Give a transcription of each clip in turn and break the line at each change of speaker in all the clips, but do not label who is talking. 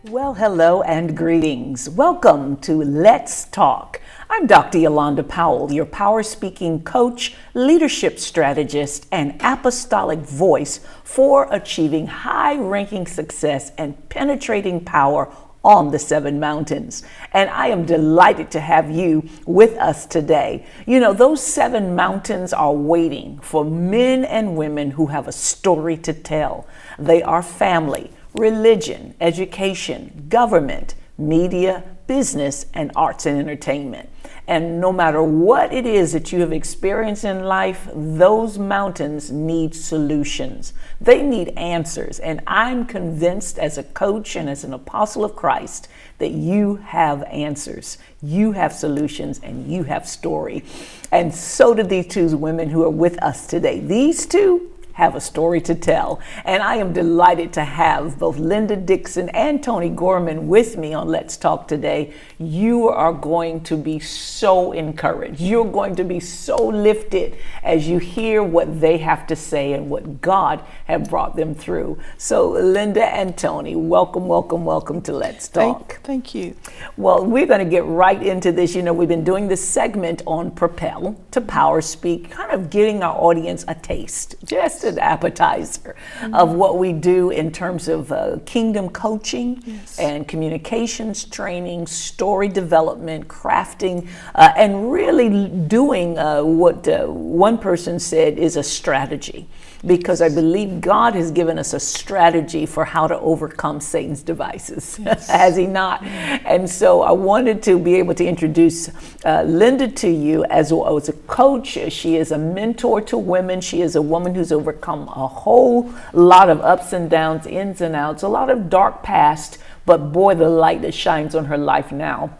Well, hello and greetings. Welcome to Let's Talk. I'm Dr. Yolanda Powell, your power speaking coach, leadership strategist, and apostolic voice for achieving high ranking success and penetrating power on the 7 mountains. And I am delighted to have you with us today. You know, those 7 mountains are waiting for men and women who have a story to tell. They are family, religion, education, government, media, business, and arts and entertainment. And no matter what it is that you have experienced in life, those mountains need solutions. They need answers. And I'm convinced as a coach and as an apostle of Christ that you have answers, you have solutions, and you have story. And so do these 2 women who are with us today. These 2 have a story to tell. And I am delighted to have both Linda Dixon and Tony Gorman with me on Let's Talk today. You are going to be so encouraged. You're going to be so lifted as you hear what they have to say and what God has brought them through. So Linda and Tony, welcome, welcome, welcome to Let's Talk.
Thank you.
Well, we're going to get right into this. You know, we've been doing this segment on Propel to Power Speak, kind of giving our audience a taste, just an appetizer of what we do in terms of kingdom coaching and communications training, story development, crafting, and really doing what one person said is a strategy. Because I believe God has given us a strategy for how to overcome Satan's devices, has he not? And so I wanted to be able to introduce Linda to you as a coach. She is a mentor to women. She is a woman who's overcome a whole lot of ups and downs, ins and outs, a lot of dark past, but boy, the light that shines on her life now.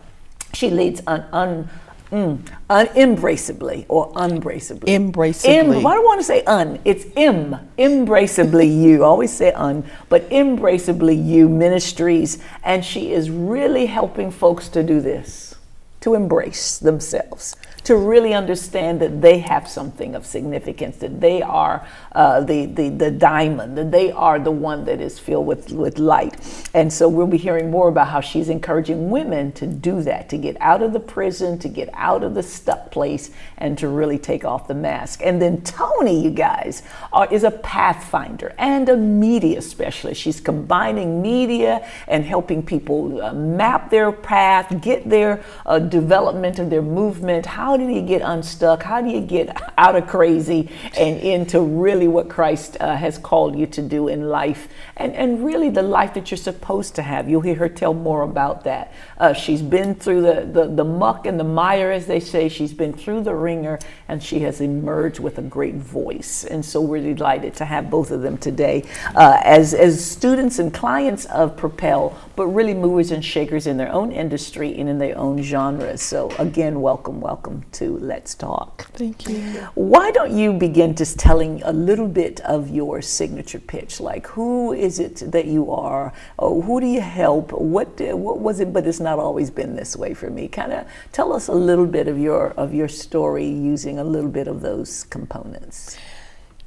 She leads embraceably or unbraceably.
Embraceably.
Why do I want to say un? It's embraceably you. I always say un, but embraceably you ministries. And she is really helping folks to do this, to embrace themselves, to really understand that they have something of significance, that they are the diamond, that they are the one that is filled with light. And so we'll be hearing more about how she's encouraging women to do that, to get out of the prison, to get out of the stuck place, and to really take off the mask. And then Tony, you guys, is a pathfinder and a media specialist. She's combining media and helping people map their path, get their development of their movement. How do you get unstuck? How do you get out of crazy and into really what Christ has called you to do in life, and really the life that you're supposed to have? You'll hear her tell more about that. She's been through the muck and the mire, as they say. She's been through the ringer, and she has emerged with a great voice. And so we're delighted to have both of them today as students and clients of Propel, but really movers and shakers in their own industry and in their own genres. So again, welcome to Let's Talk.
Thank you.
Why don't you begin just telling a little bit of your signature pitch? Like, who is it that you are? Oh, who do you help? What was it? But it's not always been this way for me. Kind of tell us a little bit of your story using a little bit of those components.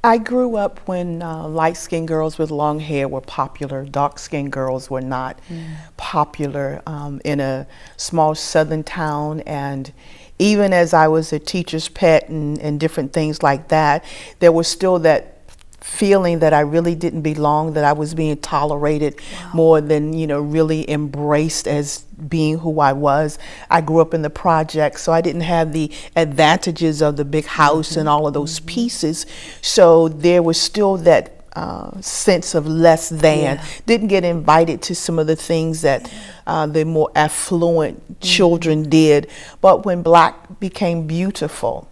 I grew up when light-skinned girls with long hair were popular. Dark-skinned girls were not popular in a small southern town. And even as I was a teacher's pet and different things like that, there was still that feeling that I really didn't belong, that I was being tolerated more than, really embraced as being who I was. I grew up in the projects, so I didn't have the advantages of the big house and all of those pieces. So there was still that sense of less than. Didn't get invited to some of the things that the more affluent children did. But when Black became beautiful,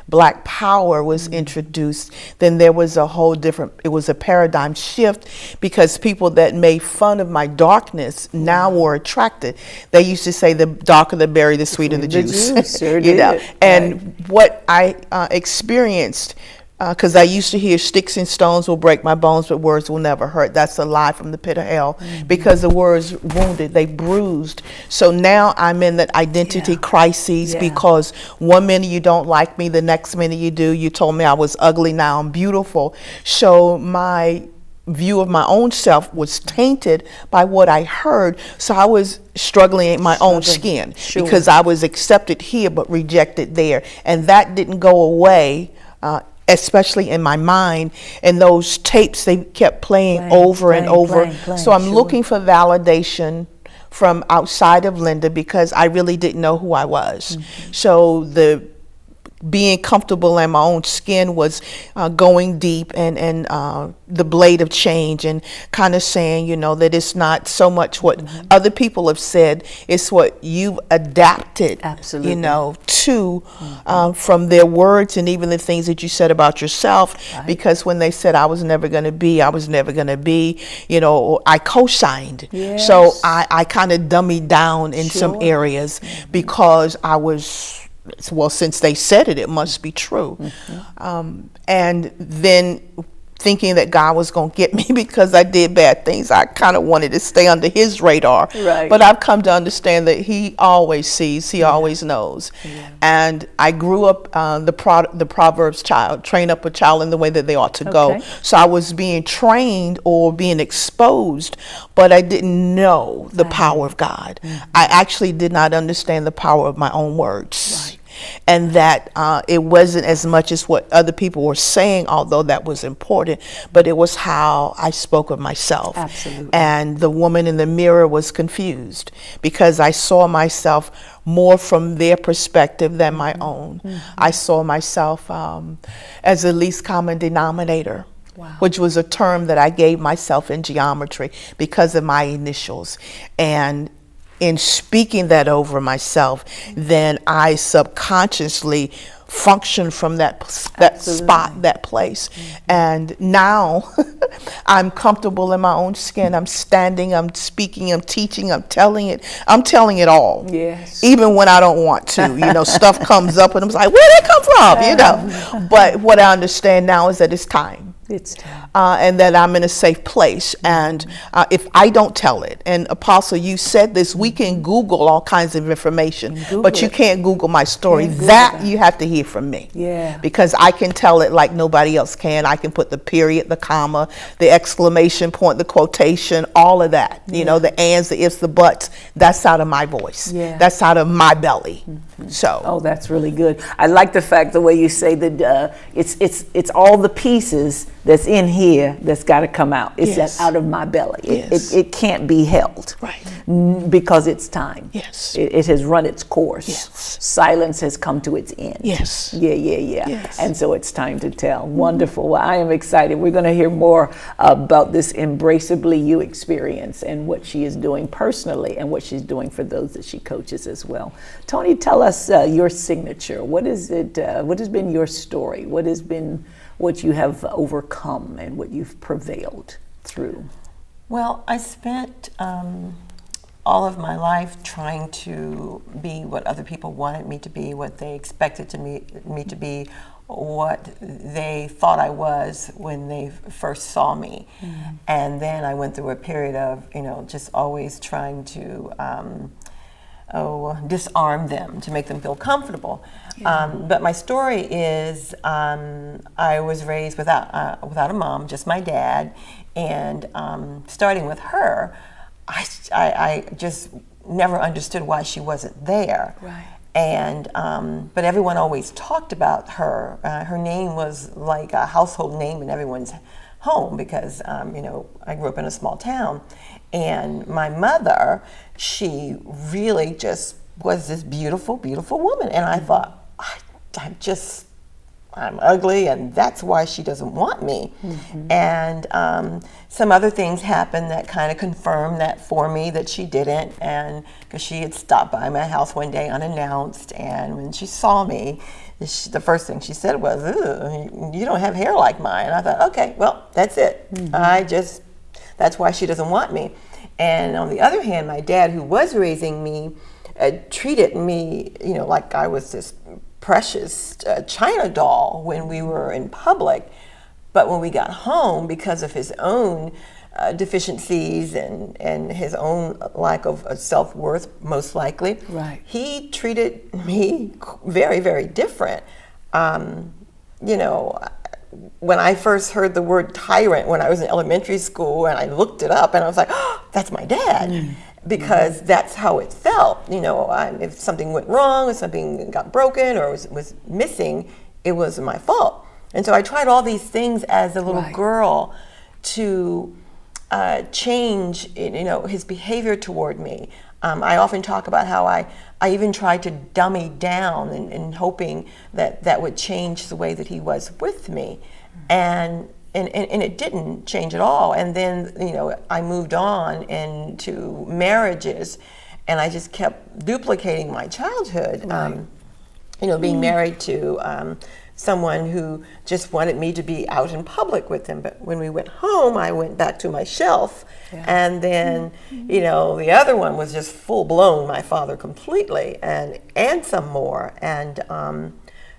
Black power was introduced, then there was a whole different, it was a paradigm shift, because people that made fun of my darkness now were attracted. They used to say the darker the berry, the sweeter the juice.
Sure
you know,
did.
and what I experienced, because I used to hear sticks and stones will break my bones, but words will never hurt. That's a lie from the pit of hell, because the words wounded, they bruised. So now I'm in that identity crisis, because one minute you don't like me, the next minute you do. You told me I was ugly, now I'm beautiful. So my view of my own self was tainted by what I heard. So I was struggling in my own skin, because I was accepted here but rejected there. And that didn't go away, especially in my mind, and those tapes, they kept playing over and over. So I'm looking for validation from outside of Linda, because I really didn't know who I was. So the being comfortable in my own skin was going deep, and the blade of change, and kind of saying, that it's not so much what other people have said, it's what you've adapted, to from their words, and even the things that you said about yourself. Because when they said I was never going to be, I co-signed. So I kind of dummied down in some areas, because I was, well, since they said it, it must be true. And then thinking that God was going to get me because I did bad things, I kind of wanted to stay under his radar. But I've come to understand that he always sees, he always knows. And I grew up the Proverbs child, train up a child in the way that they ought to go. So I was being trained or being exposed, but I didn't know the power of God. I actually did not understand the power of my own words. And that it wasn't as much as what other people were saying, although that was important, but it was how I spoke of myself. And the woman in the mirror was confused, because I saw myself more from their perspective than my own. I saw myself as the least common denominator. Which was a term that I gave myself in geometry because of my initials. And in speaking that over myself, then I subconsciously function from that spot, that place. And now I'm comfortable in my own skin. I'm standing, I'm speaking, I'm teaching, I'm telling it all. Even when I don't want to, stuff comes up and I'm like, where'd it come from? But what I understand now is that it's time. And that I'm in a safe place. And if I don't tell it, and Apostle, you said this, we can Google all kinds of information, but you can't Google my story. That you have to hear from me. Because I can tell it like nobody else can. I can put the period, the comma, the exclamation point, the quotation, all of that. The ands, the ifs, the buts. That's out of my voice. That's out of my belly. So.
That's really good. I like the fact, the way you say that it's all the pieces that's in here that's got to come out. It's that out of my belly. It can't be held. Because it's time. It has run its course. Silence has come to its end. And so it's time to tell. Wonderful. Well, I am excited. We're going to hear more about this Embraceably You experience and what she is doing personally and what she's doing for those that she coaches as well. Tony, tell us your signature. What is it? What has been your story? What has been what you have overcome and what you've prevailed through?
Well, I spent all of my life trying to be what other people wanted me to be, what they expected me to be, what they thought I was when they first saw me. And then I went through a period of, just always trying to disarm them to make them feel comfortable. But my story is I was raised without a mom, just my dad, and starting with her, I just never understood why she wasn't there. And but everyone always talked about her. Her name was like a household name in everyone's home because, I grew up in a small town. And my mother, she really just was this beautiful, beautiful woman. And I thought, I'm ugly, and that's why she doesn't want me. And some other things happened that kind of confirmed that for me, that she didn't. And because she had stopped by my house one day unannounced, and when she saw me, the first thing she said was, "Ugh, you don't have hair like mine." And I thought, okay, well, that's it. That's why she doesn't want me. And on the other hand, my dad, who was raising me, treated me, like I was this precious china doll when we were in public. But when we got home, because of his own deficiencies and his own lack of self-worth, most likely,
right,
he treated me very, very different. When I first heard the word tyrant when I was in elementary school, and I looked it up, and I was like, oh, that's my dad. Because that's how it felt. If something went wrong, if something got broken or was missing, it was my fault. And so I tried all these things as a little girl to change, his behavior toward me. I often talk about how I even tried to dummy down and hoping that would change the way that he was with me. And it didn't change at all. And then, I moved on into marriages, and I just kept duplicating my childhood. Being married to someone who just wanted me to be out in public with him. But when we went home, I went back to my shelf. And then, the other one was just full blown, my father completely, and some more. And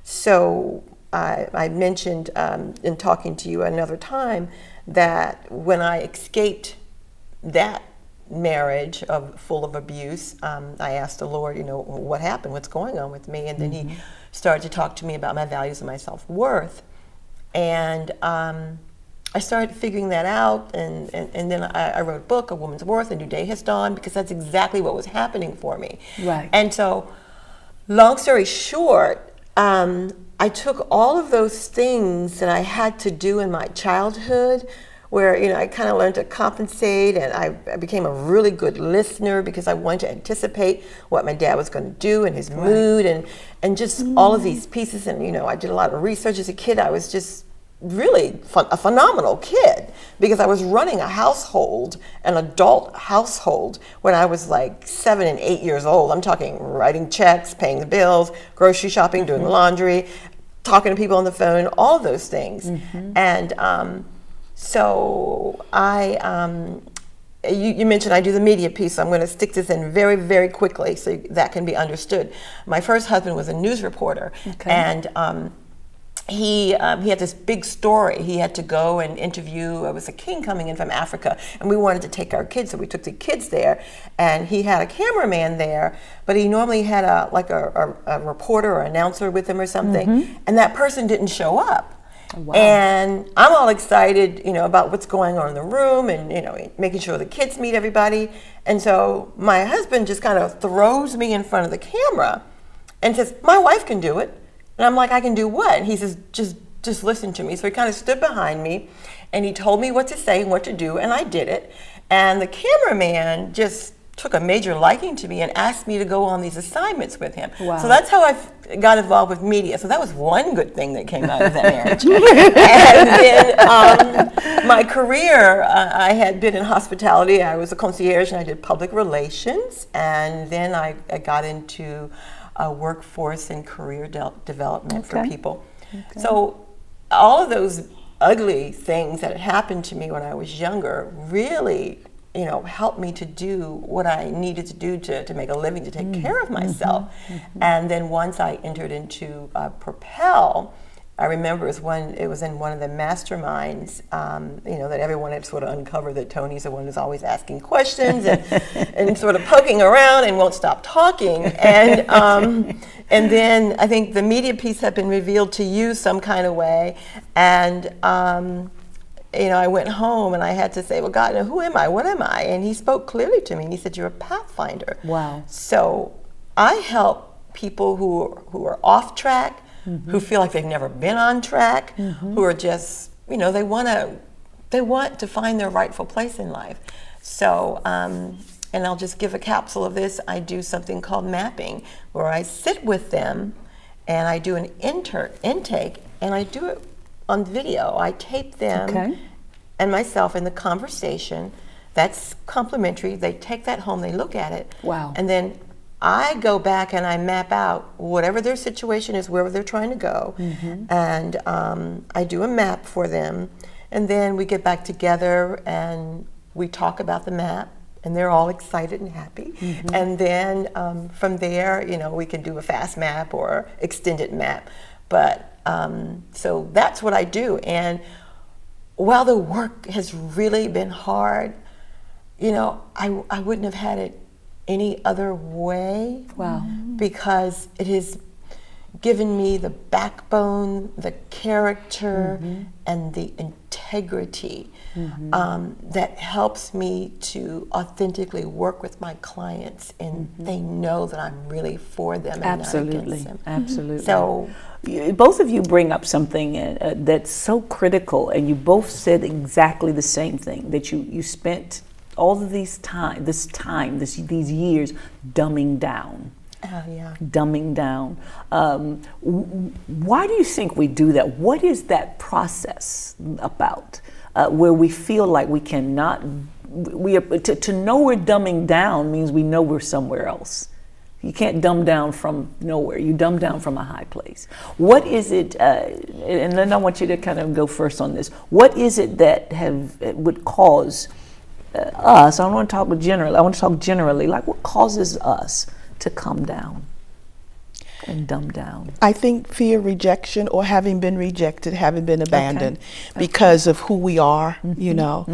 so I mentioned in talking to you another time that when I escaped that marriage full of abuse, I asked the Lord, what happened, what's going on with me? And then he started to talk to me about my values and my self-worth. And I started figuring that out, and then I wrote a book, A Woman's Worth, A New Day Has Dawned, because that's exactly what was happening for me.
Right.
And so, long story short, I took all of those things that I had to do in my childhood, where I kind of learned to compensate, and I became a really good listener because I wanted to anticipate what my dad was going to do and his mood, and just all of these pieces. And I did a lot of research as a kid. I was just really a phenomenal kid because I was running a household, an adult household, when I was like 7 and 8 years old. I'm talking writing checks, paying the bills, grocery shopping, doing laundry, talking to people on the phone, all of those things. And so you mentioned I do the media piece, so I'm going to stick this in very, very quickly so that can be understood. My first husband was a news reporter, and he had this big story. He had to go and interview, it was a king coming in from Africa, and we wanted to take our kids, so we took the kids there, and he had a cameraman there, but he normally had a reporter or announcer with him or something, and that person didn't show up.
Wow.
And I'm all excited, about what's going on in the room and, making sure the kids meet everybody. And so my husband just kind of throws me in front of the camera and says, "My wife can do it." And I'm like, "I can do what?" And he says, just listen to me. So he kind of stood behind me and he told me what to say and what to do, and I did it. And the cameraman just took a major liking to me and asked me to go on these assignments with him.
Wow.
So that's how I got involved with media. So that was one good thing that came out of that marriage. And then my career, I had been in hospitality. I was a concierge and I did public relations. And then I got into workforce and career development for people. So all of those ugly things that had happened to me when I was younger really helped me to do what I needed to do to make a living, to take care of myself. And then once I entered into Propel, I remember it was in one of the masterminds, that everyone had sort of uncovered that Tony's the one who's always asking questions and sort of poking around and won't stop talking. And then I think the media piece had been revealed to you some kind of way. And I went home and I had to say, "Well, God, who am I? What am I?" And he spoke clearly to me and he said, "You're a pathfinder."
Wow.
So I help people who are off track, who feel like they've never been on track, who are just, they want to they want to find their rightful place in life. So, and I'll just give a capsule of this. I do something called mapping, where I sit with them and I do an intake, and I do it on video. I tape them and myself in the conversation. That's complimentary. They take that home, they look at it.
Wow.
And then I go back and I map out whatever their situation is, wherever they're trying to go. And I do a map for them. And then we get back together and we talk about the map. And they're all excited and happy. And then from there, you know, we can do a fast map or extended map. But so that's what I do. And while the work has really been hard, you know, I wouldn't have had it any other way.
Wow.
Because it has given me the backbone, the character, and the integrity that helps me to authentically work with my clients, and they know that I'm really for them and not against them.
Absolutely.
So
both of you bring up something that's so critical, and you both said exactly the same thing, that you spent all of these these years dumbing down. Dumbing down. Why do you think we do that? What is that process about, where we feel like we cannot, to know we're dumbing down means we know we're somewhere else. You can't dumb down from nowhere. You dumb down from a high place. What is it, and then I want you to kind of go first on this. What is it that would cause us, I don't want to talk generally, I want to talk generally, like what causes us to come down and dumb down?
I think fear, rejection, or having been rejected, having been abandoned because of who we are, you know.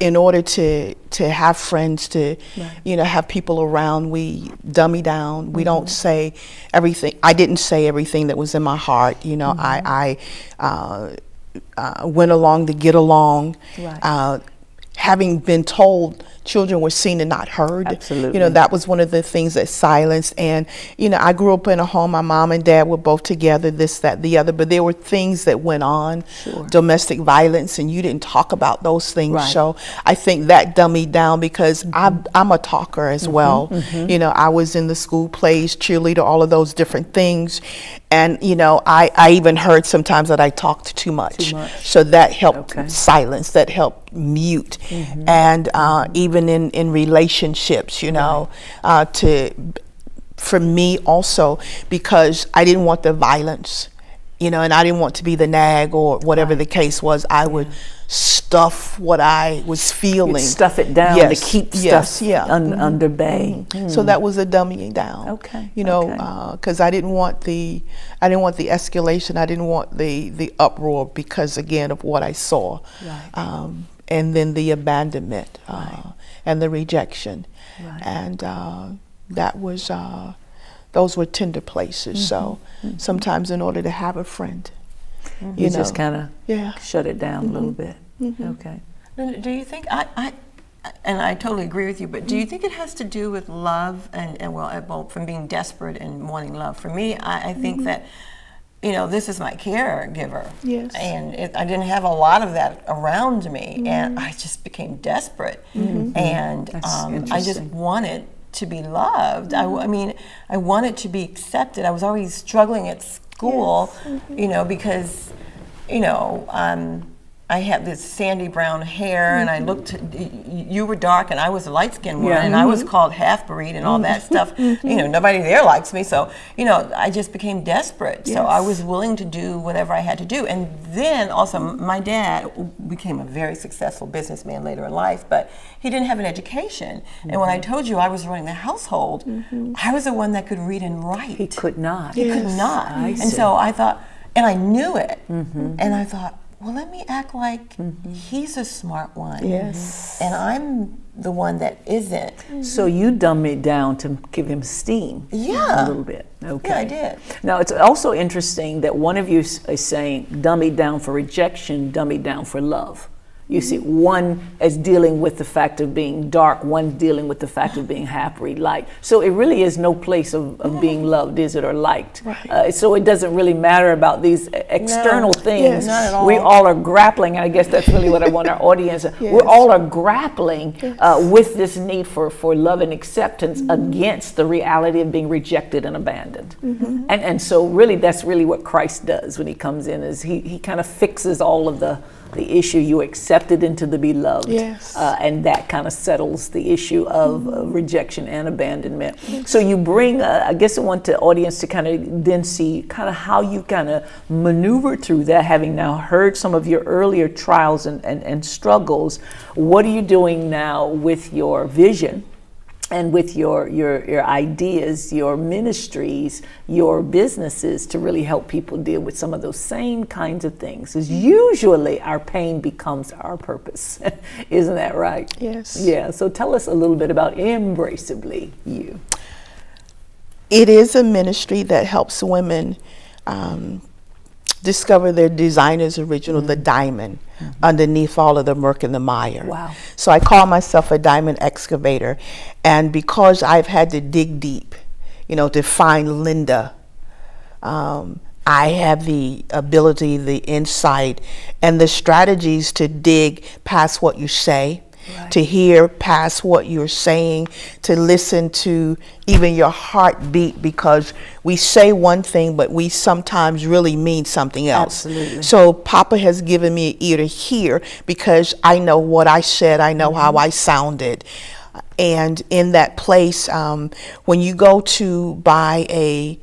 In order to have friends, to you know, have people around, we dummy down. We don't say everything. I didn't say everything that was in my heart. You know, I went along to get along. Having been told children were seen and not heard.
Absolutely.
You know, that was one of the things that silenced. And, you know, I grew up in a home, my mom and dad were both together, this, that, the other, but there were things that went on, domestic violence, and you didn't talk about those things. So I think that dummied down, because I'm a talker as well. You know, I was in the school plays, cheerleader, all of those different things. And, you know, I even heard sometimes that I talked too much. So that helped silence, that helped mute. And even in relationships, you know, for me also, because I didn't want the violence, you know, and I didn't want to be the nag or whatever the case was. I would stuff what I was feeling. You'd
stuff it down to keep stuff under bay.
So that was a dummying down. You know, because I didn't want the escalation. I didn't want the uproar because, again, of what I saw. And then the abandonment and the rejection. And that was, those were tender places. So sometimes in order to have a friend, you know,
just kind of shut it down a little bit. Okay.
Do you think, and I totally agree with you, but do you think it has to do with love and well, from being desperate and wanting love? For me, I think that, you know, this is my caregiver. And I didn't have a lot of that around me, and I just became desperate. And I just wanted to be loved. I mean, I wanted to be accepted. I was always struggling at school, you know, because, you know, I had this sandy brown hair, and I looked, you were dark and I was a light-skinned one, and I was called half-breed and all that stuff. You know, nobody there likes me, so, you know, I just became desperate. So I was willing to do whatever I had to do. And then also, my dad became a very successful businessman later in life, but he didn't have an education. And when I told you I was running the household, I was the one that could read and write.
He could not.
He could not. And so I thought, and I knew it, and I thought, well, let me act like he's a smart one. And I'm the one that isn't.
So you dumb it down to give him steam. A little bit. Okay.
Yeah, I did.
Now, it's also interesting that one of you is saying dumb it down for rejection, dumb it down for love. You see, one as dealing with the fact of being dark, one dealing with the fact of being happy, light. So it really is no place of being loved, is it, or liked?
Right.
So it doesn't really matter about these external things.
Yes. Not at all.
We all are grappling, and I guess that's really what I want our audience.
Yes.
We all are grappling with this need for love and acceptance against the reality of being rejected and abandoned. And so really, that's really what Christ does when he comes in, is he kind of fixes all of the issue. You accepted into the beloved.
Yes.
And that kind of settles the issue of rejection and abandonment. So you bring, I guess I want the audience to kind of then see kind of how you kind of maneuver through that, having now heard some of your earlier trials and struggles. What are you doing now with your vision? And with your ideas, your ministries, your businesses, to really help people deal with some of those same kinds of things. Because usually our pain becomes our purpose. Isn't that right?
Yes.
Yeah. So tell us a little bit about Embraceably You.
It is a ministry that helps women discover their designer's original, the diamond, underneath all of the murk and the mire.
Wow.
So I call myself a diamond excavator. And because I've had to dig deep, to find Linda, I have the ability, the insight, and the strategies to dig past what you say, to hear past what you're saying, to listen to even your heartbeat, because we say one thing, but we sometimes really mean something else.
Absolutely.
So Papa has given me an ear to hear, because I know what I said, I know how I sounded. And in that place, when you go to buy a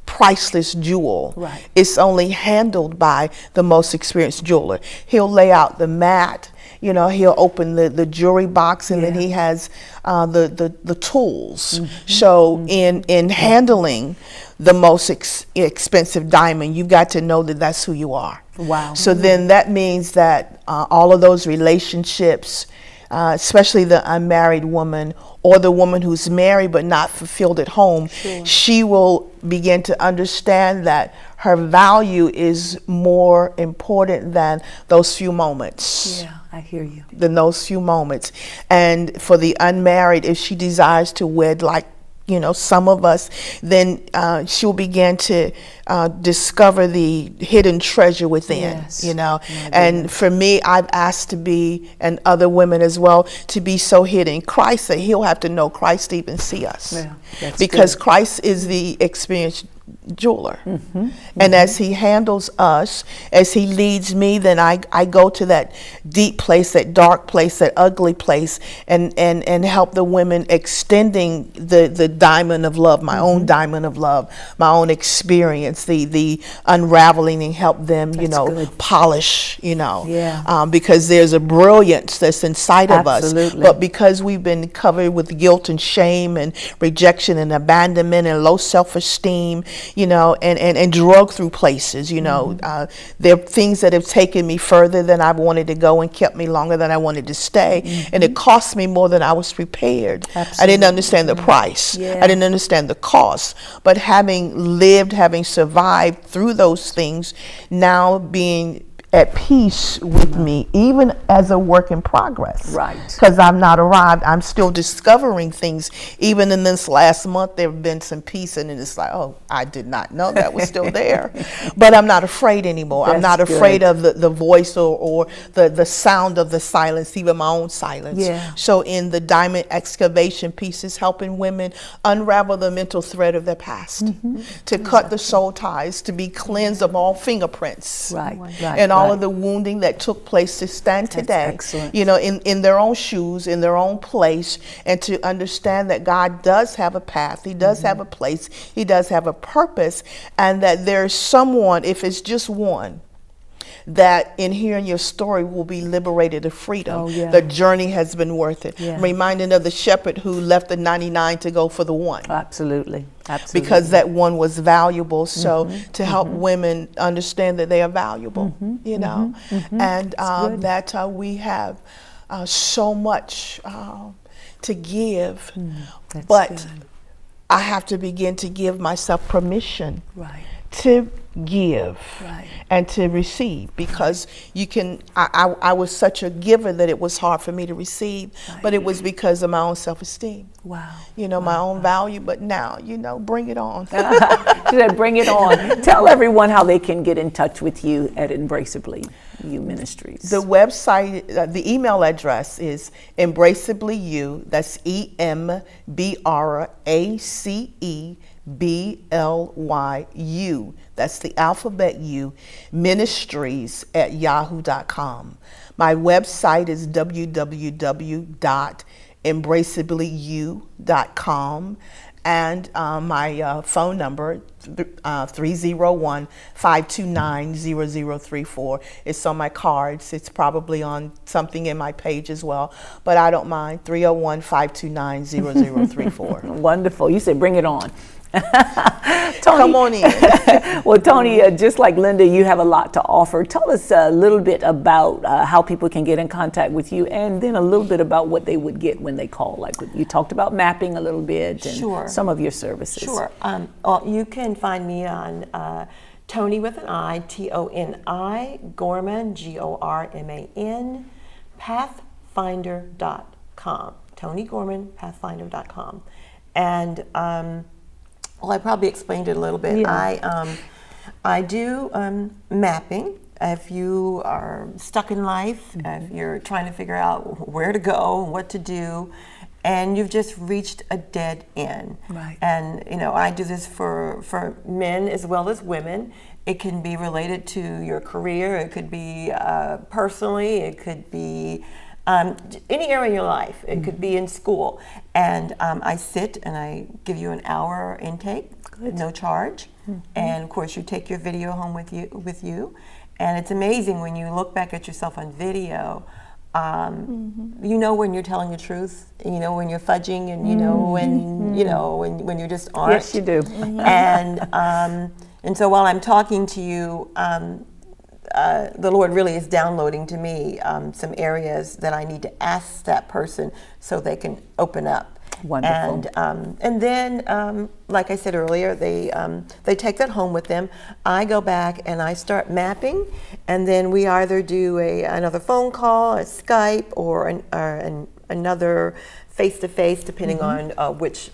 priceless jewel, it's only handled by the most experienced jeweler. He'll lay out the mat, he'll open the jewelry box, and then he has the tools. So in handling the most expensive diamond, you've got to know that that's who you are.
Wow.
So then that means that all of those relationships, especially the unmarried woman or the woman who's married but not fulfilled at home, she will begin to understand that her value is more important than those few moments.
Yeah, I hear you.
Than those few moments. And for the unmarried, if she desires to wed like some of us, then she'll begin to discover the hidden treasure within, And for me, I've asked to be, and other women as well, to be so hidden in Christ that he'll have to know Christ to even see us.
Yeah,
because good. Christ is the experienced jeweler. And as he handles us, as he leads me, then I go to that deep place, that dark place, that ugly place, and help the women extending the diamond of love, my own diamond of love, my own experience, the unraveling, and help them, polish, because there's a brilliance that's inside of us. But because we've been covered with guilt and shame and rejection and abandonment and low self-esteem, and drug through places, there are things that have taken me further than I wanted to go and kept me longer than I wanted to stay. And it cost me more than I was prepared. I didn't understand the price. I didn't understand the cost. But having lived, having survived through those things, now being at peace with me, even as a work in progress.
Right.
Because I'm not arrived. I'm still discovering things. Even in this last month, there have been some peace, and it's like, oh, I did not know that was still there. But I'm not afraid anymore. I'm not afraid of the voice or the sound of the silence, even my own silence. So in the diamond excavation pieces, helping women unravel the mental thread of their past, to cut the soul ties, to be cleansed of all fingerprints. And all of the wounding that took place, to stand today, in their own shoes, in their own place, and to understand that God does have a path, he does have a place, he does have a purpose, and that there's someone, if it's just one, that in hearing your story will be liberated of freedom. The journey has been worth it. Reminding of the shepherd who left the 99 to go for the one.
Absolutely.
Because that one was valuable. So to help women understand that they are valuable, and that we have so much to give, but I have to begin to give myself permission to give
Right.
and to receive, because you can I was such a giver that it was hard for me to receive, but it was because of my own self-esteem.
Wow.
My own value. But now, bring it on.
She said, bring it on. Tell everyone how they can get in touch with you at Embraceably You Ministries.
The website, the email address is embraceablyu, that's EMBRACEBLYU, that's the alphabet U, ministries@yahoo.com. My website is www.embraceablyu.com, and my phone number, 301-529-0034. It's on my cards. It's probably on something in my page as well, but I don't mind. 301-529-0034.
Wonderful. You said bring it on. Tony,
Come on in.
well, Tony, just like Linda, you have a lot to offer. Tell us a little bit about how people can get in contact with you, and then a little bit about what they would get when they call. Like you talked about mapping a little bit and
Sure.
some of your services.
Sure. Well, you can find me on Tony with an I, Toni, Gorman, Gorman, pathfinder.com. Tony Gorman, pathfinder.com. And well, I probably explained it a little bit.
Yeah.
I do mapping. If you are stuck in life, if you're trying to figure out where to go, what to do, and you've just reached a dead end.
Right.
And I do this for men as well as women. It can be related to your career. It could be personally. It could be any area in your life. It could be in school. And I sit and I give you an hour intake, no charge. And of course, you take your video home with you. And it's amazing when you look back at yourself on video. You know when you're telling the truth. You know when you're fudging, and when you just aren't.
Yes, you do.
And so while I'm talking to you, the Lord really is downloading to me some areas that I need to ask that person so they can open up.
Wonderful.
And then, like I said earlier, they take that home with them. I go back and I start mapping, and then we either do another phone call, a Skype, or another face-to-face, depending on which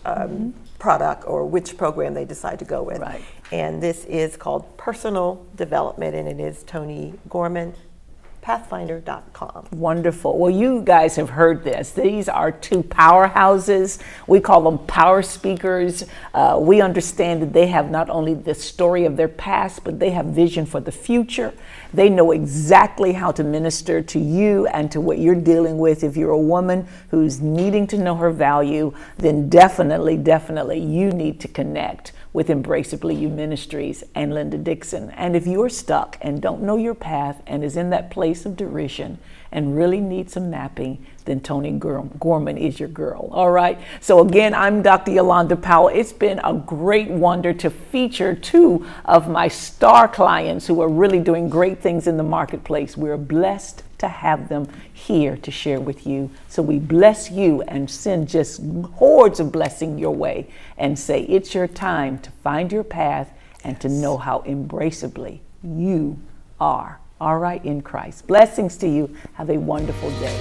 product or which program they decide to go with.
Right.
And this is called Personal Development, and it is Tony Gorman, pathfinder.com.
Wonderful. Well, you guys have heard this. These are two powerhouses. We call them power speakers. We understand that they have not only the story of their past, but they have vision for the future. They know exactly how to minister to you and to what you're dealing with. If you're a woman who's needing to know her value, then definitely you need to connect with Embraceably You Ministries and Linda Dixon. And if you're stuck and don't know your path and is in that place of derision and really need some mapping, then Tony Gorman is your girl. All right. So again, I'm Dr. Yolanda Powell. It's been a great wonder to feature two of my star clients who are really doing great things in the marketplace. We're blessed to have them here to share with you. So we bless you and send just hordes of blessing your way and say it's your time to find your path and to know how embraceably you are. All right, in Christ. Blessings to you. Have a wonderful day.